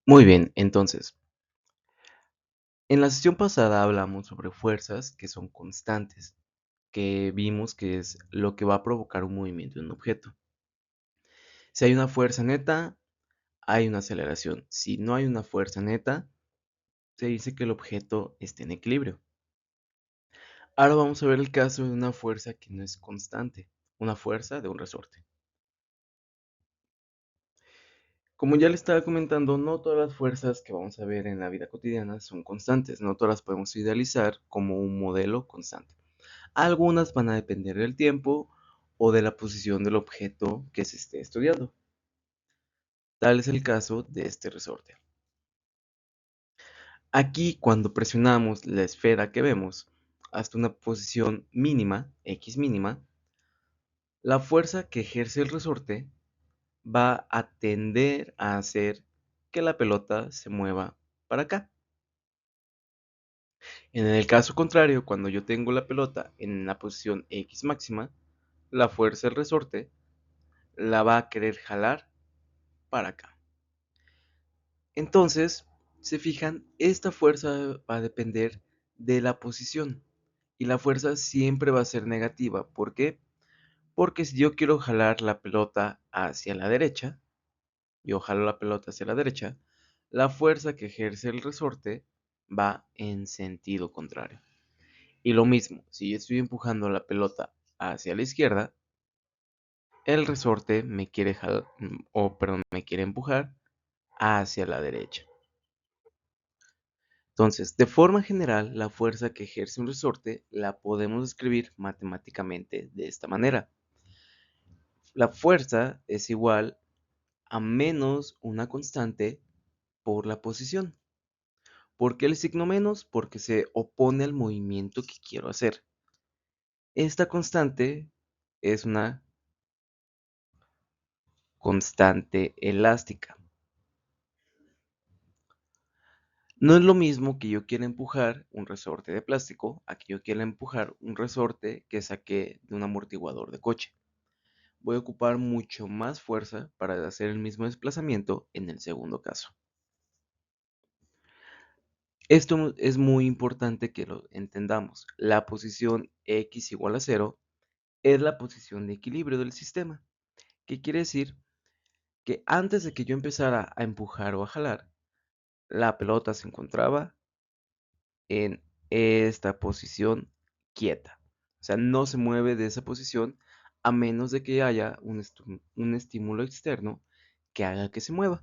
Muy bien, entonces, en la sesión pasada hablamos sobre fuerzas que son constantes, que vimos que es lo que va a provocar un movimiento en un objeto. Si hay una fuerza neta, hay una aceleración. Si no hay una fuerza neta, se dice que el objeto está en equilibrio. Ahora vamos a ver el caso de una fuerza que no es constante, una fuerza de un resorte. Como ya le estaba comentando, no todas las fuerzas que vamos a ver en la vida cotidiana son constantes, no todas las podemos idealizar como un modelo constante. Algunas van a depender del tiempo o de la posición del objeto que se esté estudiando. Tal es el caso de este resorte. Aquí, cuando presionamos la esfera que vemos hasta una posición mínima, X mínima, la fuerza que ejerce el resorte va a tender a hacer que la pelota se mueva para acá. En el caso contrario, cuando yo tengo la pelota en la posición X máxima, la fuerza del resorte la va a querer jalar para acá. Entonces, se fijan, esta fuerza va a depender de la posición y la fuerza siempre va a ser negativa. ¿Por qué? Porque si yo quiero jalar la pelota hacia la derecha, yo jalo la pelota hacia la derecha, la fuerza que ejerce el resorte va en sentido contrario. Y lo mismo, si yo estoy empujando la pelota hacia la izquierda, el resorte me quiere jalar, me quiere empujar hacia la derecha. Entonces, de forma general, la fuerza que ejerce un resorte la podemos describir matemáticamente de esta manera. La fuerza es igual a menos una constante por la posición. ¿Por qué el signo menos? Porque se opone al movimiento que quiero hacer. Esta constante es una constante elástica. No es lo mismo que yo quiera empujar un resorte de plástico a que yo quiera empujar un resorte que saqué de un amortiguador de coche. Voy a ocupar mucho más fuerza para hacer el mismo desplazamiento en el segundo caso. Esto es muy importante que lo entendamos. La posición x igual a 0 es la posición de equilibrio del sistema. ¿Qué quiere decir? Que antes de que yo empezara a empujar o a jalar, la pelota se encontraba en esta posición quieta. O sea, no se mueve de esa posición a menos de que haya un estímulo externo que haga que se mueva.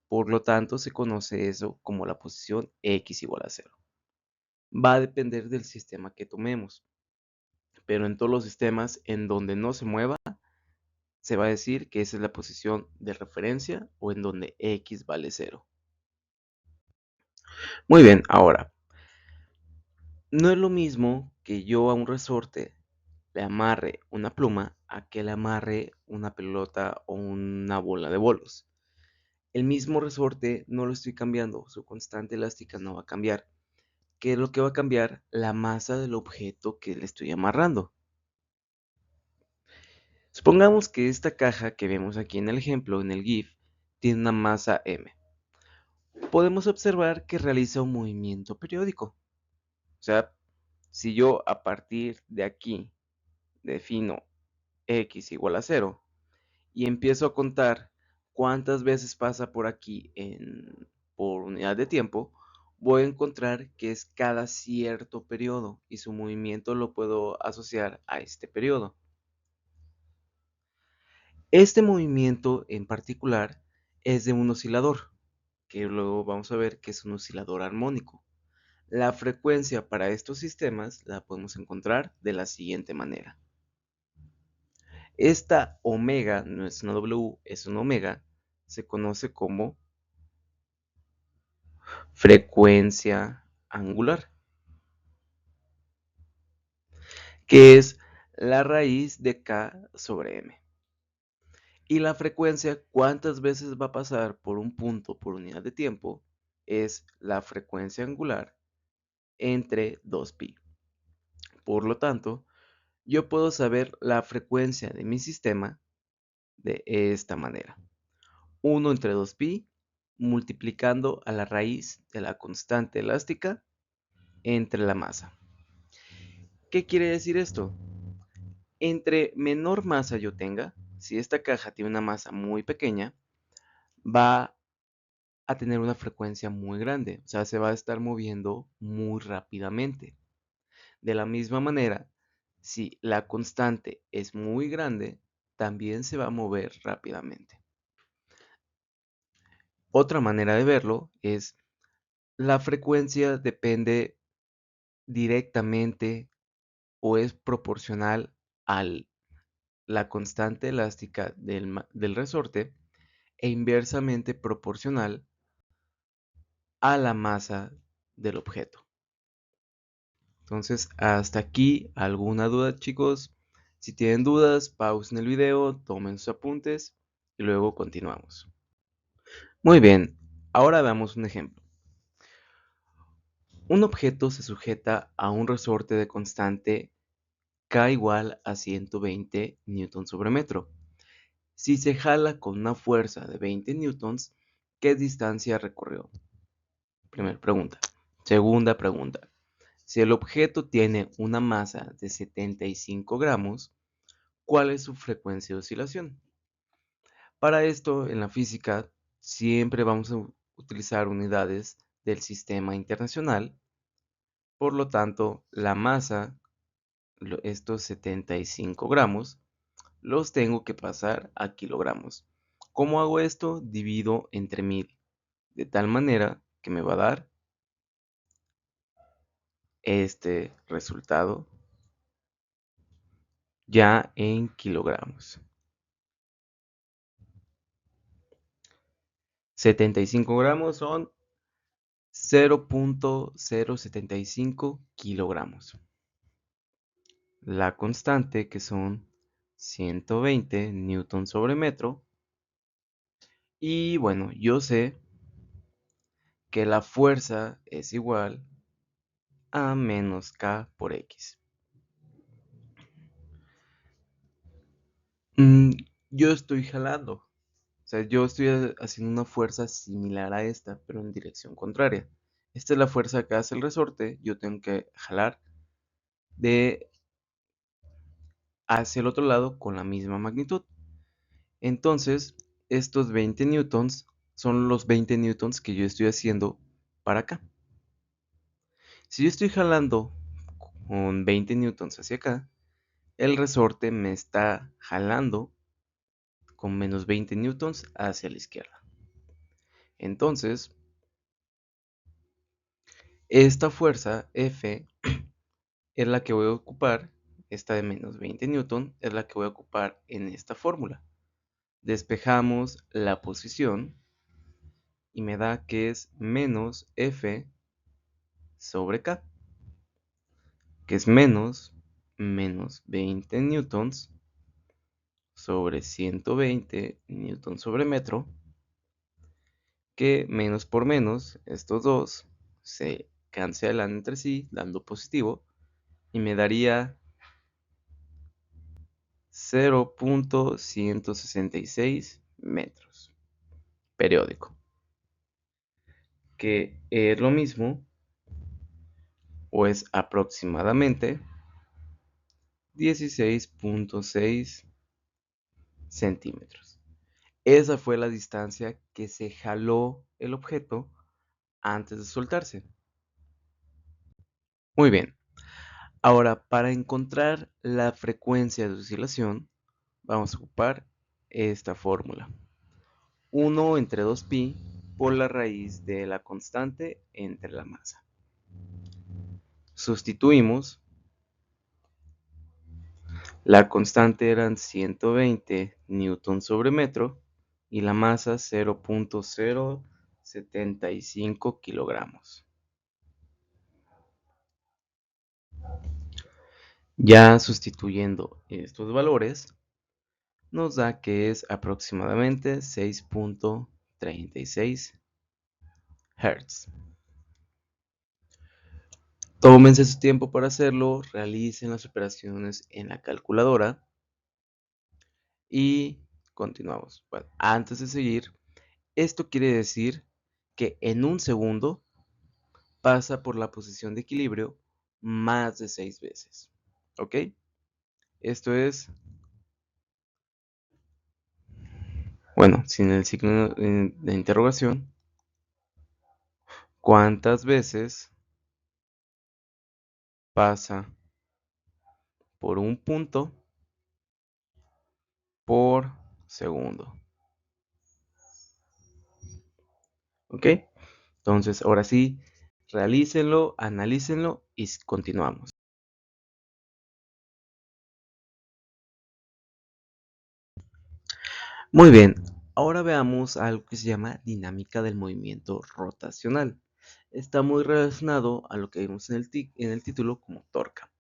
Por lo tanto, se conoce eso como la posición x igual a 0. Va a depender del sistema que tomemos, pero en todos los sistemas en donde no se mueva, se va a decir que esa es la posición de referencia o en donde x vale 0. Muy bien, ahora, no es lo mismo que yo a un resorte le amarre una pluma a que le amarre una pelota o una bola de bolos. El mismo resorte no lo estoy cambiando, su constante elástica no va a cambiar. ¿Qué es lo que va a cambiar? La masa del objeto que le estoy amarrando. Supongamos que esta caja que vemos aquí en el ejemplo, en el GIF, tiene una masa m. Podemos observar que realiza un movimiento periódico. O sea, si yo a partir de aquí defino x igual a 0 y empiezo a contar cuántas veces pasa por aquí por unidad de tiempo, voy a encontrar que es cada cierto periodo y su movimiento lo puedo asociar a este periodo. Este movimiento en particular es de un oscilador, que luego vamos a ver que es un oscilador armónico. La frecuencia para estos sistemas la podemos encontrar de la siguiente manera. Esta omega no es una W, es una omega, se conoce como frecuencia angular, que es la raíz de K sobre M. Y la frecuencia, cuántas veces va a pasar por un punto por unidad de tiempo, es la frecuencia angular entre 2pi. Por lo tanto, yo puedo saber la frecuencia de mi sistema de esta manera. 1 entre 2pi multiplicando a la raíz de la constante elástica entre la masa. ¿Qué quiere decir esto? Entre menor masa yo tenga, si esta caja tiene una masa muy pequeña, va a tener una frecuencia muy grande, o sea, se va a estar moviendo muy rápidamente. De la misma manera, si la constante es muy grande, también se va a mover rápidamente. Otra manera de verlo es la frecuencia depende directamente o es proporcional a la constante elástica del resorte e inversamente proporcional a la masa del objeto. Entonces, hasta aquí, ¿alguna duda, chicos? Si tienen dudas, pausen el video, tomen sus apuntes y luego continuamos. Muy bien, ahora veamos un ejemplo. Un objeto se sujeta a un resorte de constante K igual a 120 newtons sobre metro. Si se jala con una fuerza de 20 newtons, ¿qué distancia recorrió? Primera pregunta. Segunda pregunta. Si el objeto tiene una masa de 75 gramos, ¿cuál es su frecuencia de oscilación? Para esto, en la física, siempre vamos a utilizar unidades del sistema internacional. Por lo tanto, la masa, estos 75 gramos, los tengo que pasar a kilogramos. ¿Cómo hago esto? Divido entre 1000, de tal manera que me va a dar este resultado ya en kilogramos. 75 gramos son 0.075 kilogramos. La constante, que son 120 newtons sobre metro. Y bueno, yo sé que la fuerza es igual a menos K por X. Yo estoy jalando. O sea, yo estoy haciendo una fuerza similar a esta, pero en dirección contraria. Esta es la fuerza que hace el resorte. Yo tengo que jalar de hacia el otro lado con la misma magnitud. Entonces, estos 20 newtons son los 20 newtons que yo estoy haciendo para acá. Si yo estoy jalando con 20 newtons hacia acá, el resorte me está jalando con menos 20 newtons hacia la izquierda. Entonces, esta fuerza F es la que voy a ocupar, esta de menos 20 newton, es la que voy a ocupar en esta fórmula. Despejamos la posición y me da que es menos F sobre K, que es menos 20 newtons sobre 120 newtons sobre metro, que menos por menos, estos dos se cancelan entre sí, dando positivo, y me daría 0.166 metros periódico, que es lo mismo o es aproximadamente 16.6 centímetros. Esa fue la distancia que se jaló el objeto antes de soltarse. Muy bien. Ahora, para encontrar la frecuencia de oscilación, vamos a ocupar esta fórmula. 1 entre 2pi por la raíz de la constante entre la masa. Sustituimos. La constante eran 120 newtons sobre metro y la masa 0.075 kilogramos. Ya sustituyendo estos valores, nos da que es aproximadamente 6.36 Hz. Tómense su tiempo para hacerlo, realicen las operaciones en la calculadora y continuamos. Bueno, antes de seguir, esto quiere decir que en un segundo pasa por la posición de equilibrio más de 6 veces. ¿Ok? Esto es, bueno, sin el signo de interrogación, ¿cuántas veces pasa por un punto por segundo? ¿Ok? Entonces, ahora sí, realícenlo, analícenlo y continuamos. Muy bien, ahora veamos algo que se llama dinámica del movimiento rotacional. Está muy relacionado a lo que vimos en el título como torca.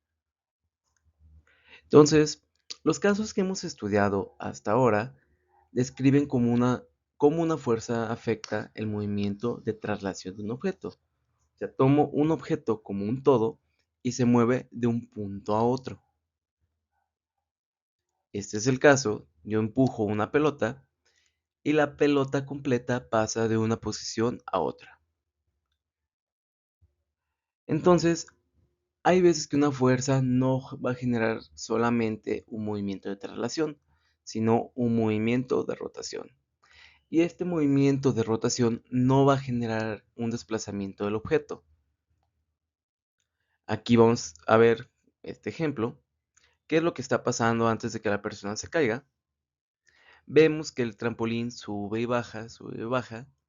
Entonces, los casos que hemos estudiado hasta ahora describen cómo una fuerza afecta el movimiento de traslación de un objeto. O sea, tomo un objeto como un todo y se mueve de un punto a otro. Este es el caso, yo empujo una pelota y la pelota completa pasa de una posición a otra. Entonces, hay veces que una fuerza no va a generar solamente un movimiento de traslación, sino un movimiento de rotación. Y este movimiento de rotación no va a generar un desplazamiento del objeto. Aquí vamos a ver este ejemplo. ¿Qué es lo que está pasando antes de que la persona se caiga? Vemos que el trampolín sube y baja,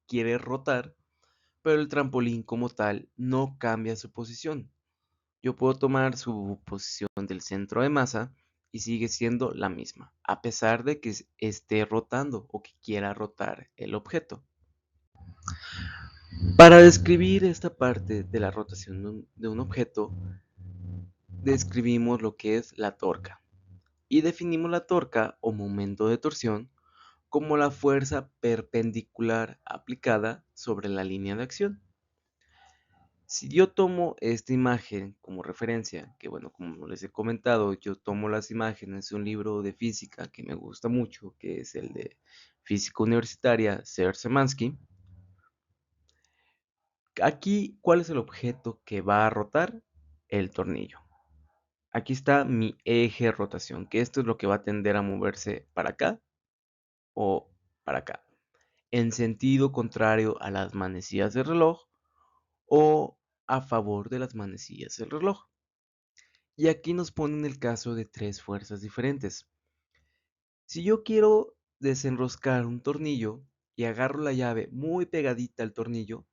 quiere rotar, pero el trampolín como tal no cambia su posición. Yo puedo tomar su posición del centro de masa y sigue siendo la misma, a pesar de que esté rotando o que quiera rotar el objeto. Para describir esta parte de la rotación de un objeto, describimos lo que es la torca y definimos la torca o momento de torsión como la fuerza perpendicular aplicada sobre la línea de acción. Si yo tomo esta imagen como referencia, que bueno, como les he comentado, yo tomo las imágenes de un libro de física que me gusta mucho, que es el de Física Universitaria, Szymanski. Aquí, ¿cuál es el objeto que va a rotar? El tornillo. Aquí está mi eje de rotación, que esto es lo que va a tender a moverse para acá o para acá, en sentido contrario a las manecillas del reloj o a favor de las manecillas del reloj. Y aquí nos ponen el caso de tres fuerzas diferentes. Si yo quiero desenroscar un tornillo y agarro la llave muy pegadita al tornillo,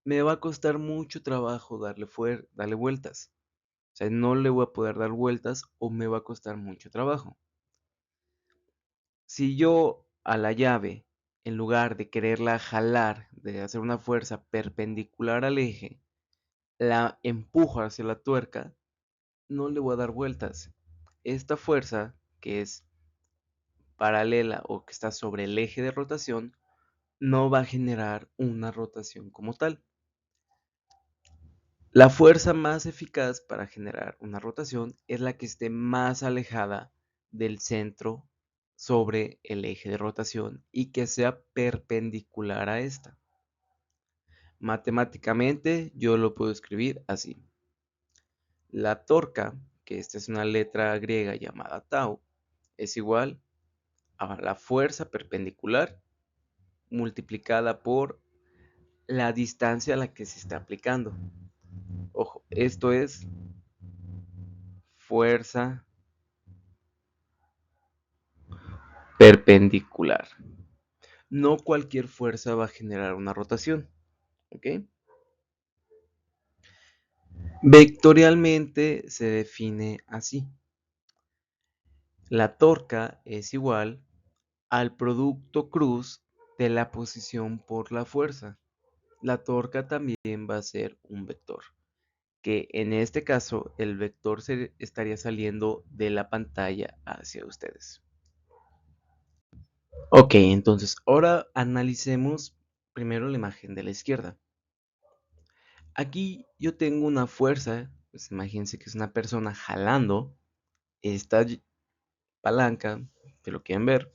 me va a costar mucho trabajo darle vueltas. O sea, no le voy a poder dar vueltas o me va a costar mucho trabajo. Si yo a la llave, en lugar de quererla jalar, de hacer una fuerza perpendicular al eje, la empujo hacia la tuerca, no le voy a dar vueltas. Esta fuerza, que es paralela o que está sobre el eje de rotación, no va a generar una rotación como tal. La fuerza más eficaz para generar una rotación es la que esté más alejada del centro sobre el eje de rotación y que sea perpendicular a esta. Matemáticamente yo lo puedo escribir así. La torca, que esta es una letra griega llamada tau, es igual a la fuerza perpendicular multiplicada por la distancia a la que se está aplicando. Ojo, esto es fuerza perpendicular. No cualquier fuerza va a generar una rotación. ¿Ok? Vectorialmente se define así. La torca es igual al producto cruz de la posición por la fuerza. La torca también va a ser un vector, que en este caso el vector se estaría saliendo de la pantalla hacia ustedes. Ok, entonces ahora analicemos primero la imagen de la izquierda. Aquí yo tengo una fuerza, pues imagínense que es una persona jalando esta palanca, que lo quieren ver,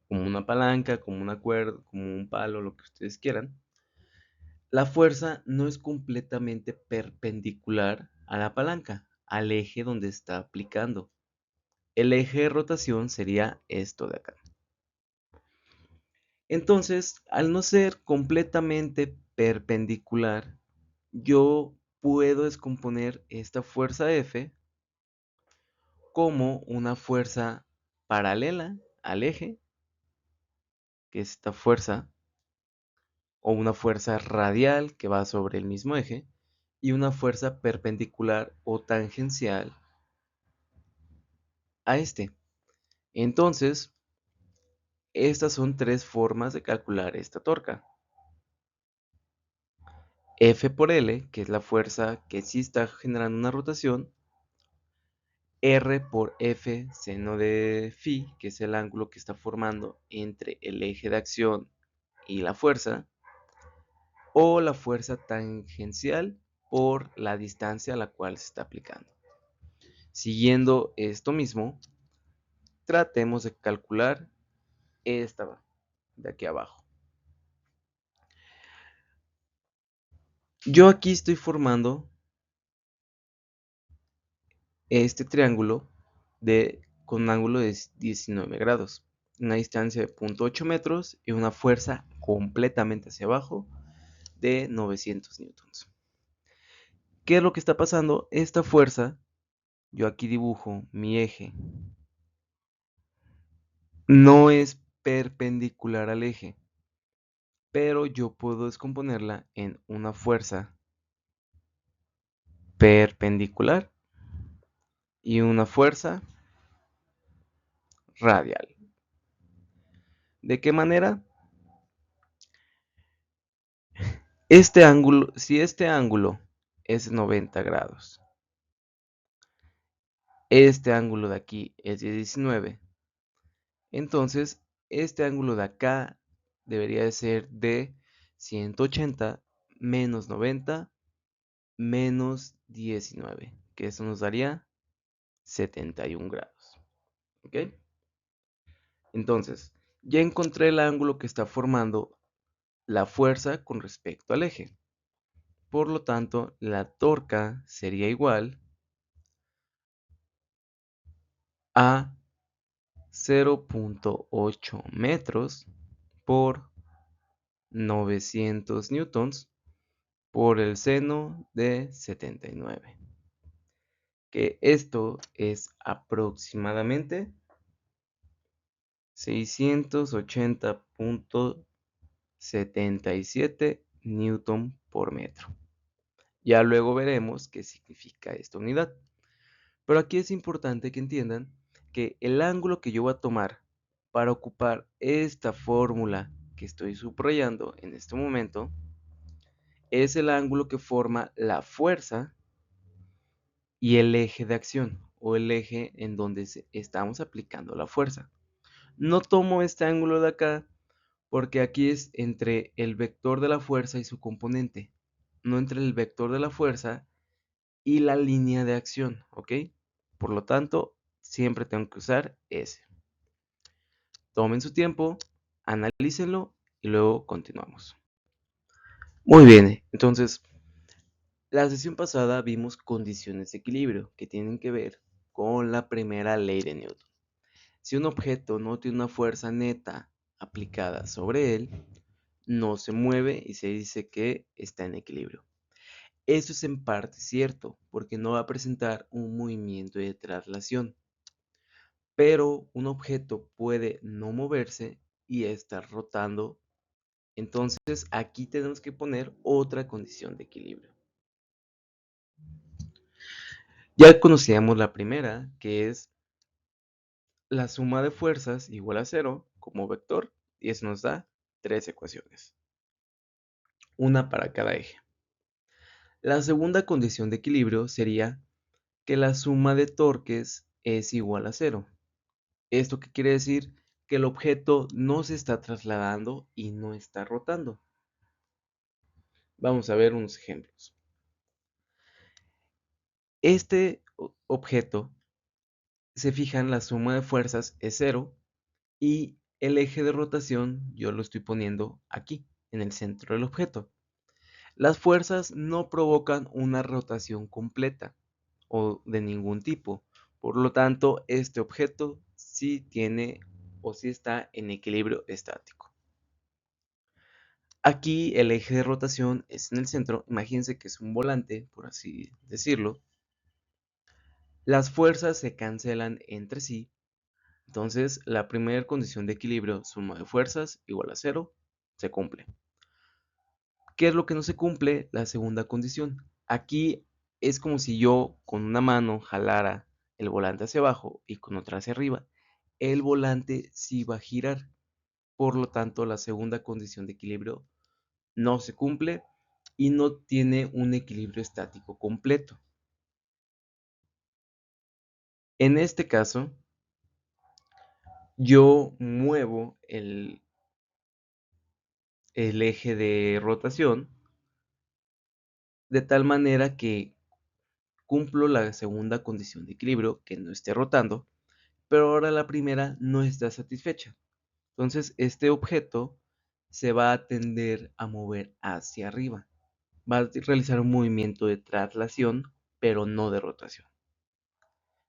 como una palanca, como una cuerda, como un palo, lo que ustedes quieran. La fuerza no es completamente perpendicular a la palanca, al eje donde está aplicando. El eje de rotación sería esto de acá. Entonces, al no ser completamente perpendicular, yo puedo descomponer esta fuerza F como una fuerza paralela al eje, que es esta fuerza, o una fuerza radial que va sobre el mismo eje, y una fuerza perpendicular o tangencial a este. Entonces, estas son tres formas de calcular esta torca. F por L, que es la fuerza que sí está generando una rotación, R por F seno de phi, que es el ángulo que está formando entre el eje de acción y la fuerza, o la fuerza tangencial por la distancia a la cual se está aplicando. Siguiendo esto mismo, tratemos de calcular esta de aquí abajo. Yo aquí estoy formando este triángulo con un ángulo de 19 grados, una distancia de 0.8 metros y una fuerza completamente hacia abajo de 900 newtons. ¿Qué es lo que está pasando? Esta fuerza, yo aquí dibujo mi eje, no es perpendicular al eje, pero yo puedo descomponerla en una fuerza perpendicular y una fuerza radial. ¿De qué manera? Si este ángulo es 90 grados, este ángulo de aquí es de 19, entonces este ángulo de acá debería de ser de 180 menos 90 menos 19, que eso nos daría 71 grados. ¿Ok? Entonces, ya encontré el ángulo que está formando la fuerza con respecto al eje. Por lo tanto, la torca sería igual a 0.8 metros por 900 newtons por el seno de 79. Que esto es aproximadamente 680.77 newton por metro. Ya luego veremos qué significa esta unidad. Pero aquí es importante que entiendan que el ángulo que yo voy a tomar para ocupar esta fórmula que estoy subrayando en este momento es el ángulo que forma la fuerza y el eje de acción o el eje en donde estamos aplicando la fuerza. No tomo este ángulo de acá porque aquí es entre el vector de la fuerza y su componente, no entre el vector de la fuerza y la línea de acción, ¿ok? Por lo tanto, siempre tengo que usar ese. Tomen su tiempo, analícenlo y luego continuamos. Muy bien, entonces, la sesión pasada vimos condiciones de equilibrio que tienen que ver con la primera ley de Newton. Si un objeto no tiene una fuerza neta aplicada sobre él, no se mueve y se dice que está en equilibrio. Eso es en parte cierto, porque no va a presentar un movimiento de traslación, pero un objeto puede no moverse y estar rotando. Entonces aquí tenemos que poner otra condición de equilibrio. Ya conocíamos la primera, que es la suma de fuerzas igual a cero como vector, y eso nos da tres ecuaciones, una para cada eje. La segunda condición de equilibrio sería que la suma de torques es igual a cero. ¿Esto qué quiere decir? Que el objeto no se está trasladando y no está rotando. Vamos a ver unos ejemplos. Este objeto, se fijan, la suma de fuerzas es cero y el eje de rotación yo lo estoy poniendo aquí, en el centro del objeto. Las fuerzas no provocan una rotación completa o de ningún tipo. Por lo tanto, este objeto sí tiene o sí está en equilibrio estático. Aquí el eje de rotación es en el centro. Imagínense que es un volante, por así decirlo. Las fuerzas se cancelan entre sí. Entonces, la primera condición de equilibrio, suma de fuerzas igual a cero, se cumple. ¿Qué es lo que no se cumple? La segunda condición. Aquí es como si yo con una mano jalara el volante hacia abajo y con otra hacia arriba. El volante sí va a girar. Por lo tanto, la segunda condición de equilibrio no se cumple y no tiene un equilibrio estático completo. En este caso, yo muevo el eje de rotación de tal manera que cumplo la segunda condición de equilibrio, que no esté rotando, pero ahora la primera no está satisfecha. Entonces, este objeto se va a tender a mover hacia arriba. Va a realizar un movimiento de traslación, pero no de rotación.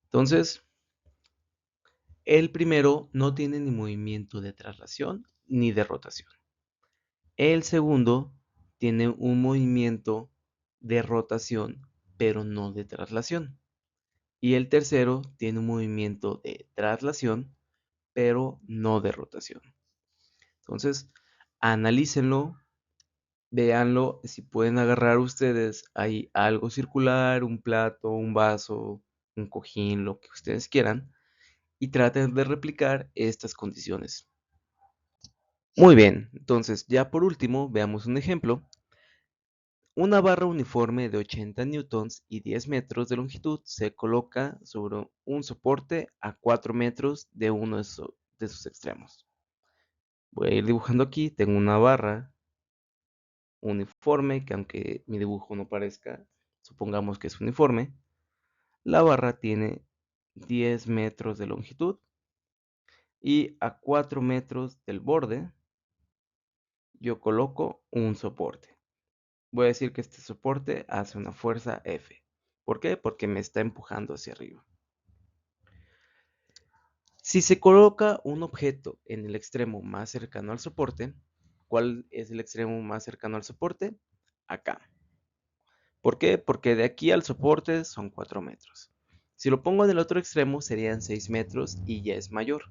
Entonces, el primero no tiene ni movimiento de traslación ni de rotación. El segundo tiene un movimiento de rotación, pero no de traslación. Y el tercero tiene un movimiento de traslación, pero no de rotación. Entonces, analícenlo, véanlo, si pueden agarrar ustedes ahí algo circular, un plato, un vaso, un cojín, lo que ustedes quieran, y traten de replicar estas condiciones. Muy bien, entonces ya por último veamos un ejemplo. Una barra uniforme de 80 newtons y 10 metros de longitud se coloca sobre un soporte a 4 metros de uno de sus extremos. Voy a ir dibujando aquí, tengo una barra uniforme, que aunque mi dibujo no parezca, supongamos que es uniforme. La barra tiene 10 metros de longitud y a 4 metros del borde yo coloco un soporte. Voy a decir que este soporte hace una fuerza F. ¿Por qué? Porque me está empujando hacia arriba. Si se coloca un objeto en el extremo más cercano al soporte, ¿cuál es el extremo más cercano al soporte? Acá. ¿Por qué? Porque de aquí al soporte son 4 metros. Si lo pongo en el otro extremo serían 6 metros y ya es mayor.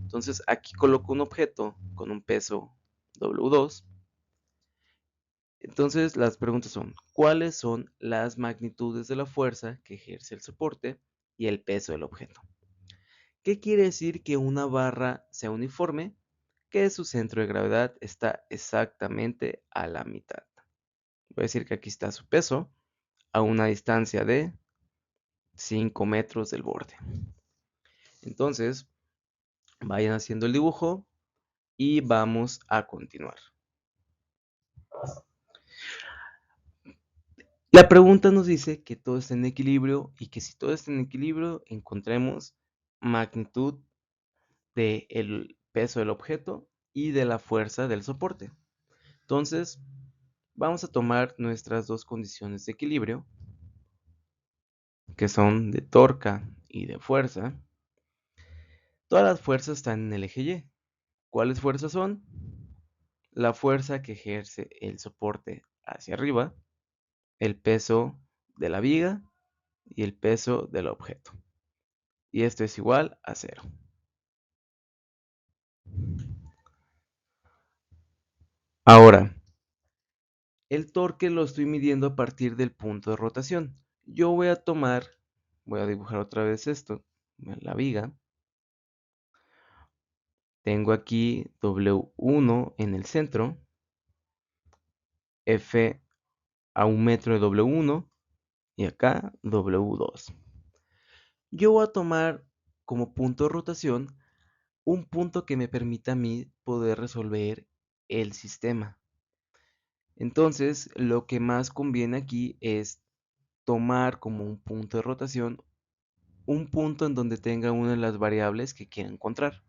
Entonces aquí coloco un objeto con un peso W2. Entonces las preguntas son, ¿cuáles son las magnitudes de la fuerza que ejerce el soporte y el peso del objeto? ¿Qué quiere decir que una barra sea uniforme? Que su centro de gravedad está exactamente a la mitad. Voy a decir que aquí está su peso a una distancia de 5 metros del borde. Entonces, vayan haciendo el dibujo y vamos a continuar. La pregunta nos dice que todo está en equilibrio y que si todo está en equilibrio, encontremos magnitud del peso del objeto y de la fuerza del soporte. Entonces, vamos a tomar nuestras dos condiciones de equilibrio, que son de torca y de fuerza. Todas las fuerzas están en el eje Y. ¿Cuáles fuerzas son? La fuerza que ejerce el soporte hacia arriba, el peso de la viga y el peso del objeto. Y esto es igual a 0. Ahora, el torque lo estoy midiendo a partir del punto de rotación. Yo voy a dibujar otra vez esto, la viga. Tengo aquí W1 en el centro, F a 1 metro de W1 y acá W2. Yo voy a tomar como punto de rotación un punto que me permita a mí poder resolver el sistema. Entonces, lo que más conviene aquí es tomar como un punto de rotación un punto en donde tenga una de las variables que quiera encontrar.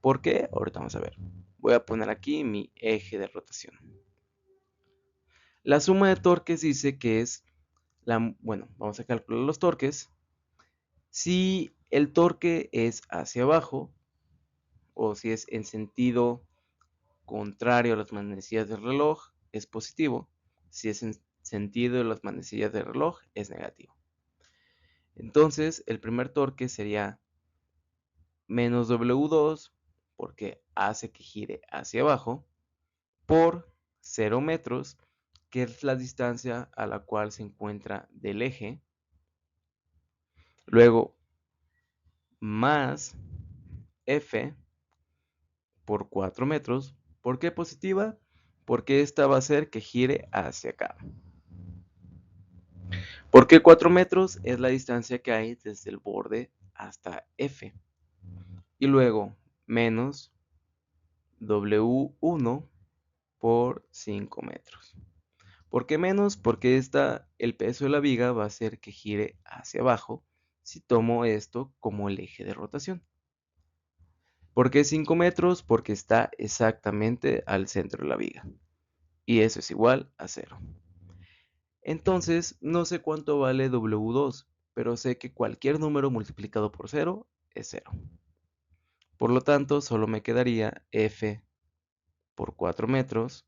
¿Por qué? Ahorita vamos a ver. Voy a poner aquí mi eje de rotación. La suma de torques dice que es bueno, vamos a calcular los torques. Si el torque es hacia abajo o si es en sentido contrario a las manecillas del reloj, es positivo. Si es en sentido de las manecillas del reloj, es negativo. Entonces, el primer torque sería menos W2, porque hace que gire hacia abajo, por 0 metros, que es la distancia a la cual se encuentra del eje. Luego, más F por 4 metros. ¿Por qué positiva? Porque esta va a hacer que gire hacia acá. ¿Por qué 4 metros? Es la distancia que hay desde el borde hasta F. Y luego, menos W1 por 5 metros. ¿Por qué menos? Porque el peso de la viga va a hacer que gire hacia abajo si tomo esto como el eje de rotación. ¿Por qué 5 metros? Porque está exactamente al centro de la viga. Y eso es igual a 0. Entonces, no sé cuánto vale W2, pero sé que cualquier número multiplicado por 0 es 0. Por lo tanto, solo me quedaría F por 4 metros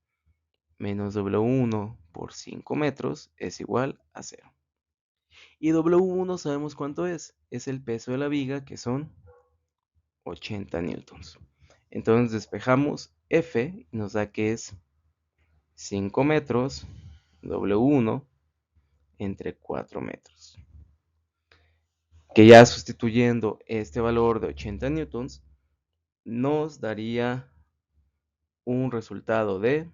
menos W1 por 5 metros es igual a 0. Y W1 sabemos cuánto es el peso de la viga, que son 80 newtons. Entonces despejamos F y nos da que es 5 metros W1 entre 4 metros. Que ya sustituyendo este valor de 80 newtons, nos daría un resultado de...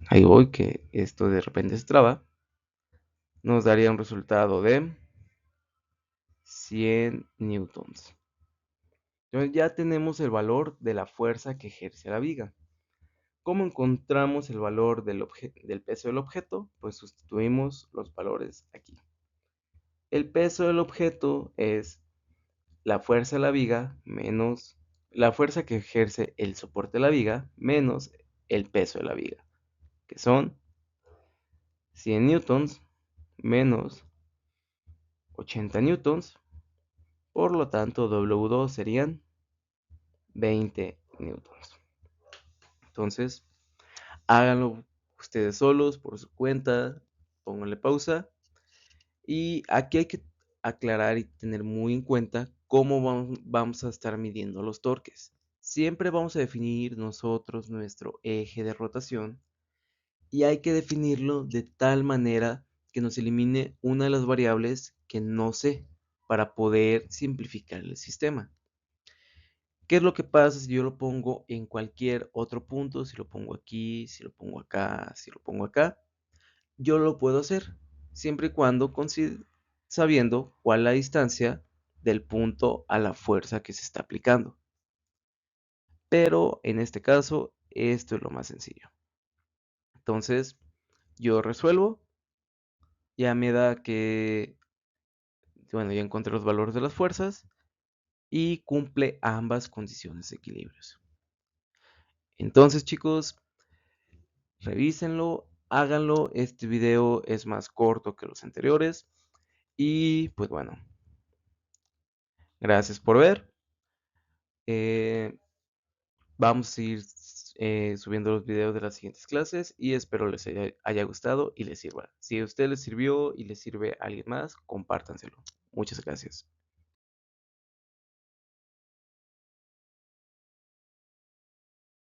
Ahí voy, que esto de repente se traba. Nos daría un resultado de 100 newtons. Entonces ya tenemos el valor de la fuerza que ejerce la viga. ¿Cómo encontramos el valor del peso del objeto? Pues sustituimos los valores aquí. El peso del objeto es la fuerza de la viga menos la fuerza que ejerce el soporte de la viga menos el peso de la viga, que son 100 newtons menos 80 newtons. Por lo tanto, W2 serían 20 newtons. Entonces, háganlo ustedes solos, por su cuenta, pónganle pausa. Y aquí hay que aclarar y tener muy en cuenta cómo vamos a estar midiendo los torques. Siempre vamos a definir nosotros nuestro eje de rotación y hay que definirlo de tal manera que nos elimine una de las variables que no sé para poder simplificar el sistema. ¿Qué es lo que pasa si yo lo pongo en cualquier otro punto? Si lo pongo aquí, si lo pongo acá, si lo pongo acá. Yo lo puedo hacer siempre y cuando sabiendo cuál es la distancia del punto a la fuerza que se está aplicando. Pero en este caso, esto es lo más sencillo. Entonces, yo resuelvo, ya me da que, bueno, ya encontré los valores de las fuerzas y cumple ambas condiciones de equilibrios. Entonces, chicos, revísenlo, háganlo. Este video es más corto que los anteriores. Y pues bueno, gracias por ver. Vamos a seguir subiendo los videos de las siguientes clases y espero les haya gustado y les sirva. Si a usted les sirvió y les sirve a alguien más, compártanselo. Muchas gracias.